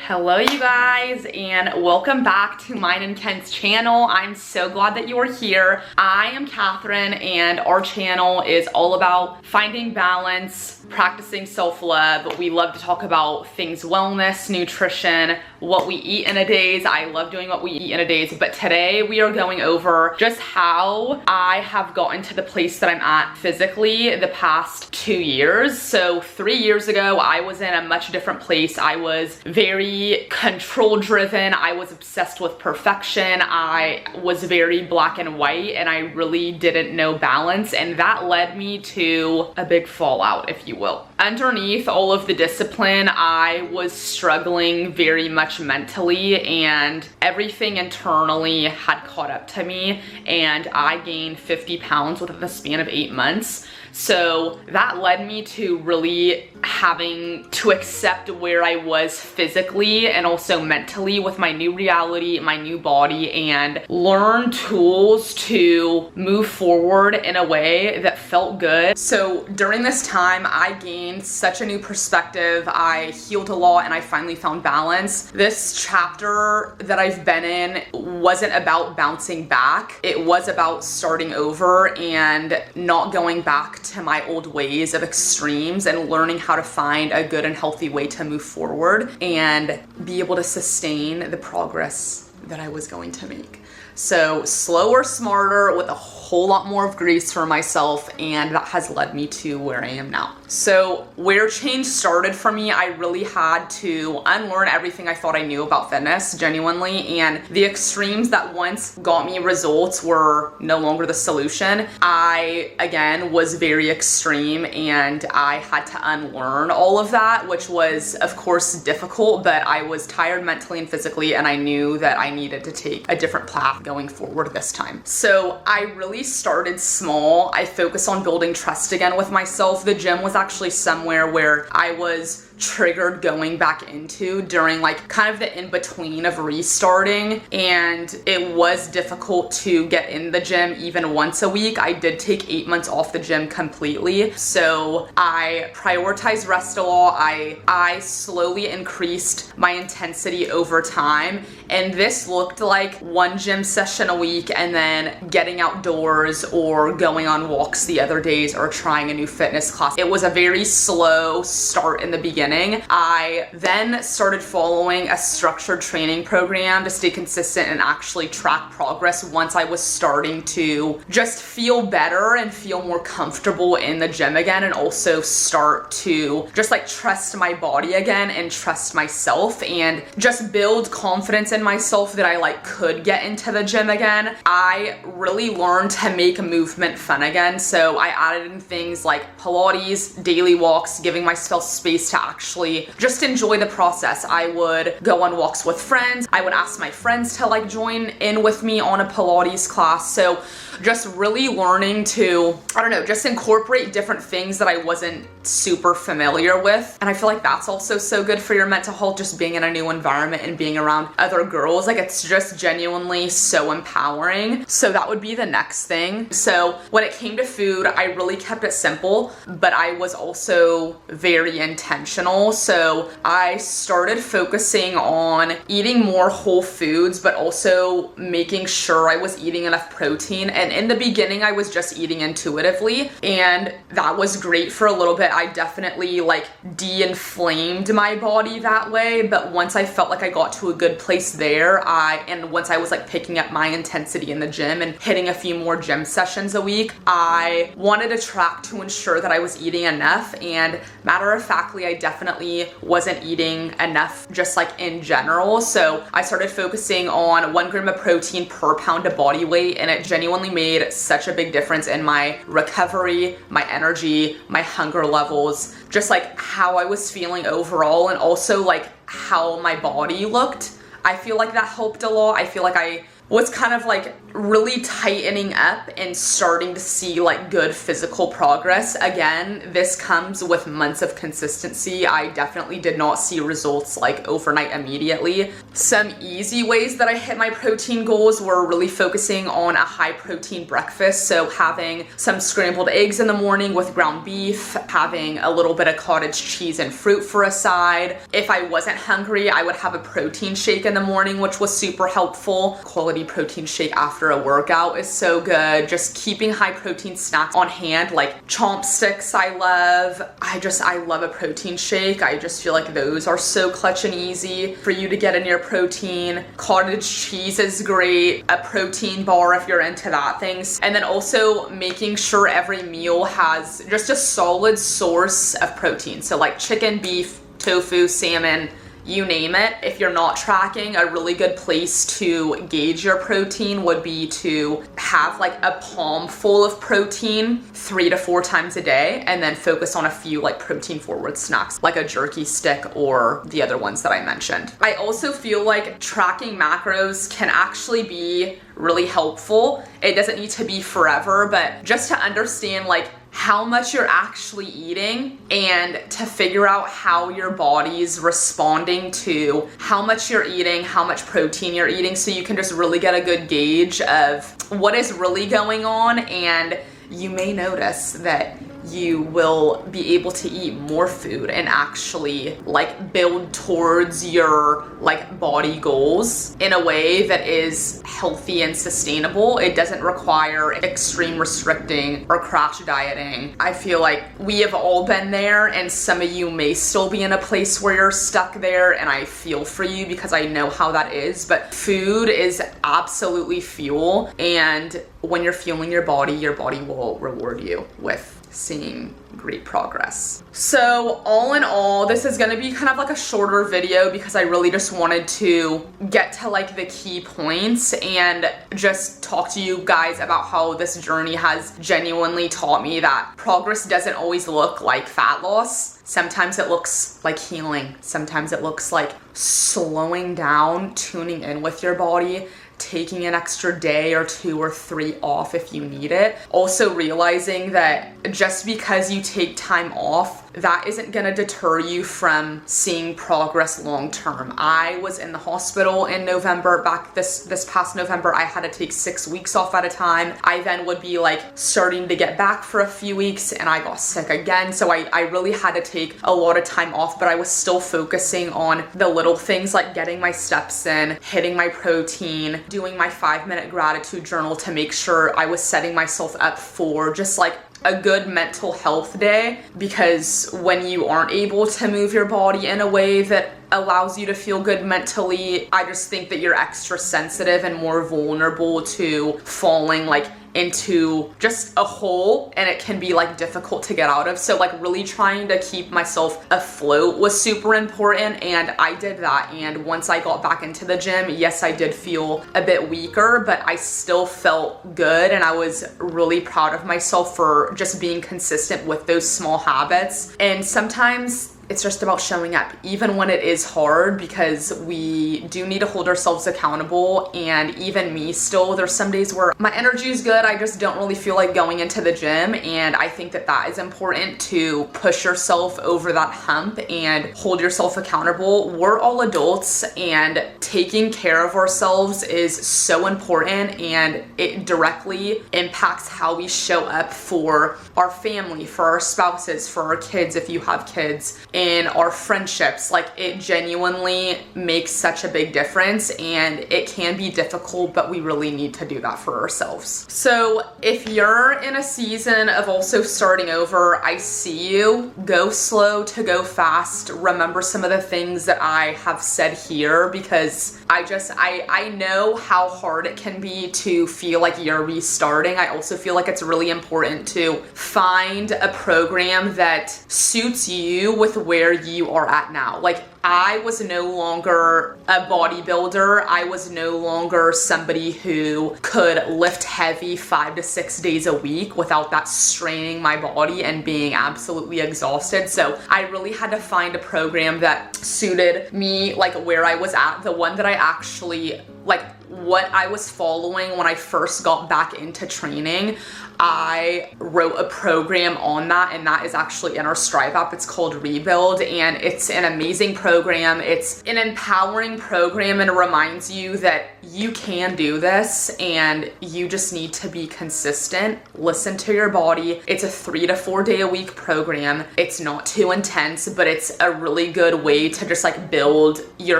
Hello you guys, and welcome back to mine and Ken's channel. I'm so glad that you are here. I am Kathryn, and our channel is all about finding balance, practicing self-love. We love to talk about things wellness, nutrition, what we eat in a days. I love doing what we eat in a days, but today we are going over just how I have gotten to the place that I'm at physically the past 2 years. So 3 years ago, I was in a much different place. I was very control driven. I was obsessed with perfection. I was very black and white, and I really didn't know balance, and that led me to a big fallout, if you will. Underneath all of the discipline, I was struggling very much mentally, and everything internally had caught up to me, and I gained 50 pounds within the span of 8 months. So that led me to really having to accept where I was physically and also mentally with my new reality, my new body, and learn tools to move forward in a way that felt good. So during this time, I gained such a new perspective. I healed a lot, and I finally found balance. This chapter that I've been in wasn't about bouncing back. It was about starting over and not going back to my old ways of extremes, and learning how to find a good and healthy way to move forward and be able to sustain the progress that I was going to make. So slower, smarter, with a whole lot more of grace for myself, and that has led me to where I am now. So where change started for me, I really had to unlearn everything I thought I knew about fitness, genuinely, and the extremes that once got me results were no longer the solution. I, again, was very extreme, and I had to unlearn all of that, which was, of course, difficult, but I was tired mentally and physically, and I knew that I needed to take a different path going forward this time. So I really started small. I focused on building trust again with myself. The gym was actually somewhere where I was triggered going back into during like kind of the in-between of restarting, and it was difficult to get in the gym even once a week. I did take 8 months off the gym completely, so I prioritized rest a lot. I slowly increased my intensity over time, and this looked like one gym session a week and then getting outdoors or going on walks the other days or trying a new fitness class. It was a very slow start in the beginning. I then started following a structured training program to stay consistent and actually track progress once I was starting to just feel better and feel more comfortable in the gym again, and also start to just like trust my body again and trust myself and just build confidence in myself that I like could get into the gym again. I really learned to make movement fun again, so I added in things like Pilates, daily walks, giving myself space to actually just enjoy the process. I would go on walks with friends. I would ask my friends to like join in with me on a Pilates class. So just really learning to, I don't know, just incorporate different things that I wasn't super familiar with. And I feel like that's also so good for your mental health, just being in a new environment and being around other girls. Like, it's just genuinely so empowering. So that would be the next thing. So when it came to food, I really kept it simple, but I was also very intentional. So I started focusing on eating more whole foods, but also making sure I was eating enough protein. And in the beginning, I was just eating intuitively, and that was great for a little bit. I definitely like de-inflamed my body that way, but once I felt like I got to a good place there, and once I was like picking up my intensity in the gym and hitting a few more gym sessions a week, I wanted to track to ensure that I was eating enough. And matter of factly, I definitely wasn't eating enough just like in general. So I started focusing on 1 gram of protein per pound of body weight, and it genuinely made such a big difference in my recovery, my energy, my hunger levels, just like how I was feeling overall, and also like how my body looked. I feel like that helped a lot. I feel like I was kind of like really tightening up and starting to see like good physical progress. Again, this comes with months of consistency. I definitely did not see results like overnight immediately. Some easy ways that I hit my protein goals were really focusing on a high protein breakfast. So having some scrambled eggs in the morning with ground beef, having a little bit of cottage cheese and fruit for a side. If I wasn't hungry, I would have a protein shake in the morning, which was super helpful. Quality protein shake after a workout is so good. Just keeping high protein snacks on hand, like chomp sticks I love. I love a protein shake. I just feel like those are so clutch and easy for you to get in your protein. Cottage cheese is great. A protein bar if you're into that things. And then also making sure every meal has just a solid source of protein. So like chicken, beef, tofu, salmon, you name it. If you're not tracking, a really good place to gauge your protein would be to have like a palm full of protein 3 to 4 times a day, and then focus on a few like protein forward snacks like a jerky stick or the other ones that I mentioned. I also feel like tracking macros can actually be really helpful. It doesn't need to be forever, but just to understand like how much you're actually eating and to figure out how your body's responding to how much you're eating, how much protein you're eating, so you can just really get a good gauge of what is really going on. And you may notice that you will be able to eat more food and actually like build towards your like body goals in a way that is healthy and sustainable. It doesn't require extreme restricting or crash dieting. I feel like we have all been there, and some of you may still be in a place where you're stuck there, and I feel for you because I know how that is. But food is absolutely fuel, and when you're fueling your body will reward you with seeing great progress. So all in all, this is gonna be kind of like a shorter video because I really just wanted to get to like the key points and just talk to you guys about how this journey has genuinely taught me that progress doesn't always look like fat loss. Sometimes it looks like healing. Sometimes it looks like slowing down, tuning in with your body, taking an extra day or 2 or 3 off if you need it. Also realizing that just because you take time off, that isn't gonna deter you from seeing progress long term. I was in the hospital in November, back this past November. I had to take 6 weeks off at a time. I then would be like starting to get back for a few weeks, and I got sick again. So I really had to take a lot of time off, but I was still focusing on the little things like getting my steps in, hitting my protein, doing my 5-minute gratitude journal to make sure I was setting myself up for just like a good mental health day. Because when you aren't able to move your body in a way that allows you to feel good mentally, I just think that you're extra sensitive and more vulnerable to falling like into just a hole, and it can be like difficult to get out of. So like really trying to keep myself afloat was super important, and I did that. And once I got back into the gym, yes, I did feel a bit weaker, but I still felt good, and I was really proud of myself for just being consistent with those small habits. And sometimes it's just about showing up, even when it is hard, because we do need to hold ourselves accountable. And even me still, there's some days where my energy is good, I just don't really feel like going into the gym. And I think that that is important, to push yourself over that hump and hold yourself accountable. We're all adults, and taking care of ourselves is so important, and it directly impacts how we show up for our family, for our spouses, for our kids if you have kids, in our friendships. Like, it genuinely makes such a big difference, and it can be difficult, but we really need to do that for ourselves. So if you're in a season of also starting over, I see you. Go slow to go fast. Remember some of the things that I have said here, because I know how hard it can be to feel like you're restarting. I also feel like it's really important to find a program that suits you with where you are at now. Like, I was no longer a bodybuilder. I was no longer somebody who could lift heavy 5 to 6 days a week without that straining my body and being absolutely exhausted. So I really had to find a program that suited me, like where I was at, the one that I actually like what I was following when I first got back into training, I wrote a program on that, and that is actually in our Strive app. It's called Rebuild, and it's an amazing program. It's an empowering program, and it reminds you that you can do this and you just need to be consistent. Listen to your body. It's a 3 to 4 day a week program. It's not too intense, but it's a really good way to just like build your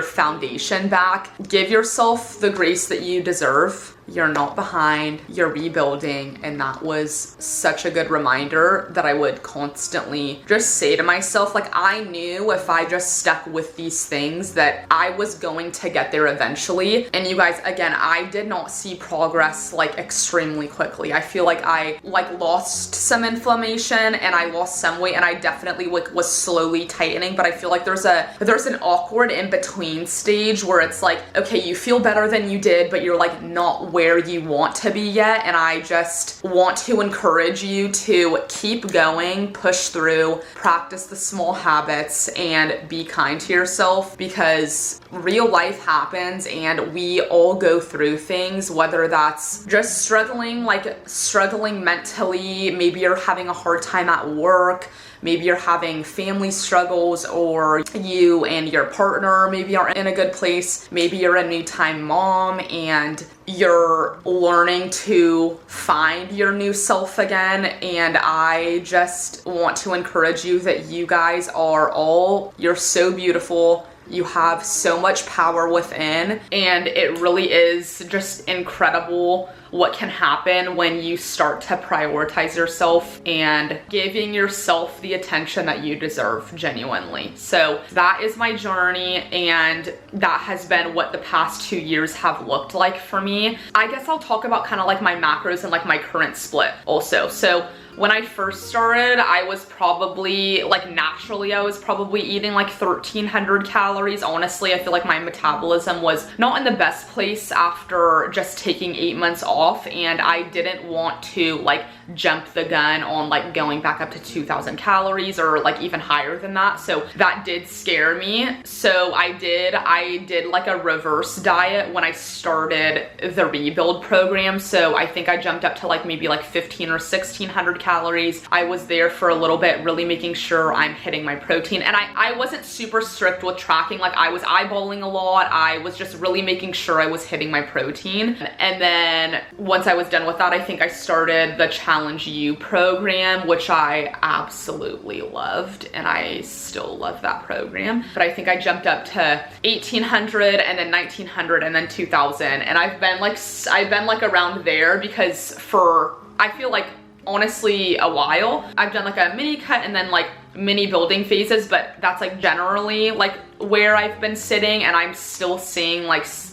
foundation back. Give yourself the grace that you deserve. You're not behind, you're rebuilding, and that was such a good reminder that I would constantly just say to myself, like, I knew if I just stuck with these things that I was going to get there eventually. And you guys, again, I did not see progress like extremely quickly. I feel like I lost some inflammation and I lost some weight, and I definitely was slowly tightening, but I feel like there's an awkward in between stage where it's like, okay, you feel better than you did, but you're like not where you want to be yet. And I just want to encourage you to keep going, push through, practice the small habits, and be kind to yourself, because real life happens and we all go through things, whether that's just struggling mentally, maybe you're having a hard time at work, maybe you're having family struggles, or you and your partner maybe aren't in a good place. Maybe you're a new-time mom and you're learning to find your new self again. And I just want to encourage you that you guys you're so beautiful. You have so much power within, and it really is just incredible what can happen when you start to prioritize yourself and giving yourself the attention that you deserve genuinely. So that is my journey, and that has been what the past 2 years have looked like for me. I guess I'll talk about kind of like my macros and like my current split also. So when I first started, I was probably naturally eating like 1,300 calories. Honestly, I feel like my metabolism was not in the best place after just taking 8 months off, and I didn't want to jump the gun on going back up to 2,000 calories or even higher than that. So that did scare me. So I did a reverse diet when I started the Rebuild program. So I think I jumped up to maybe 1,500 or 1,600 calories. I was there for a little bit, really making sure I'm hitting my protein. And I wasn't super strict with tracking. I was eyeballing a lot. I was just really making sure I was hitting my protein. And then once I was done with that, I think I started the Challenge U program, which I absolutely loved, and I still love that program. But I think I jumped up to 1,800 and then 1,900 and then 2,000. And I've been around there because I feel honestly a while. I've done a mini cut and then mini building phases, but that's generally where I've been sitting, and I'm still seeing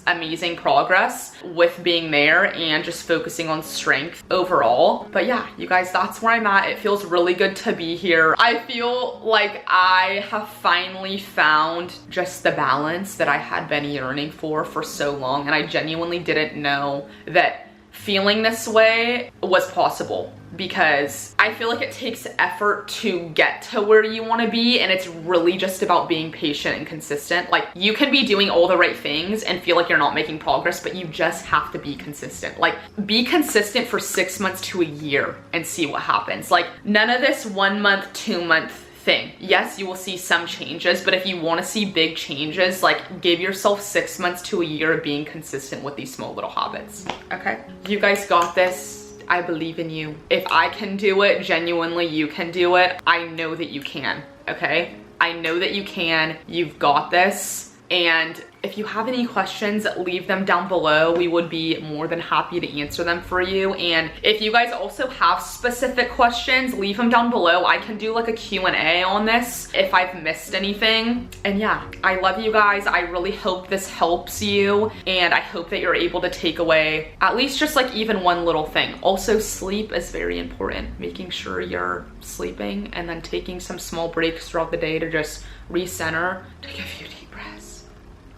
amazing progress with being there and just focusing on strength overall. But yeah, you guys, that's where I'm at. It feels really good to be here. I feel like I have finally found just the balance that I had been yearning for so long, and I genuinely didn't know that feeling this way was possible, because I feel like it takes effort to get to where you want to be, and it's really just about being patient and consistent. You can be doing all the right things and feel like you're not making progress, but you just have to be consistent. Be consistent for 6 months to a year and see what happens. None of this 1 month, 2 month thing. Yes, you will see some changes, but if you want to see big changes, give yourself 6 months to a year of being consistent with these small little habits. Okay, you guys got this. I believe in you. If I can do it, genuinely you can do it. I know that you can, okay? I know that you can. You've got this. And if you have any questions, leave them down below. We would be more than happy to answer them for you. And if you guys also have specific questions, leave them down below. I can do a Q&A on this if I've missed anything. And yeah, I love you guys. I really hope this helps you. And I hope that you're able to take away at least just even one little thing. Also, sleep is very important. Making sure you're sleeping and then taking some small breaks throughout the day to just recenter. Take a few deep breaths.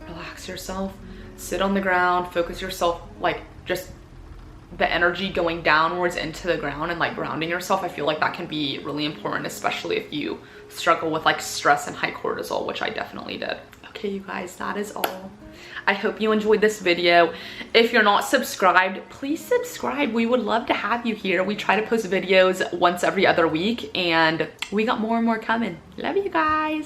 Relax yourself, sit on the ground, focus yourself, just the energy going downwards into the ground and grounding yourself. I feel like that can be really important, especially if you struggle with stress and high cortisol, which I definitely did. Okay, you guys, that is all. I hope you enjoyed this video. If you're not subscribed, please subscribe. We would love to have you here. We try to post videos once every other week, and we got more and more coming. Love you guys.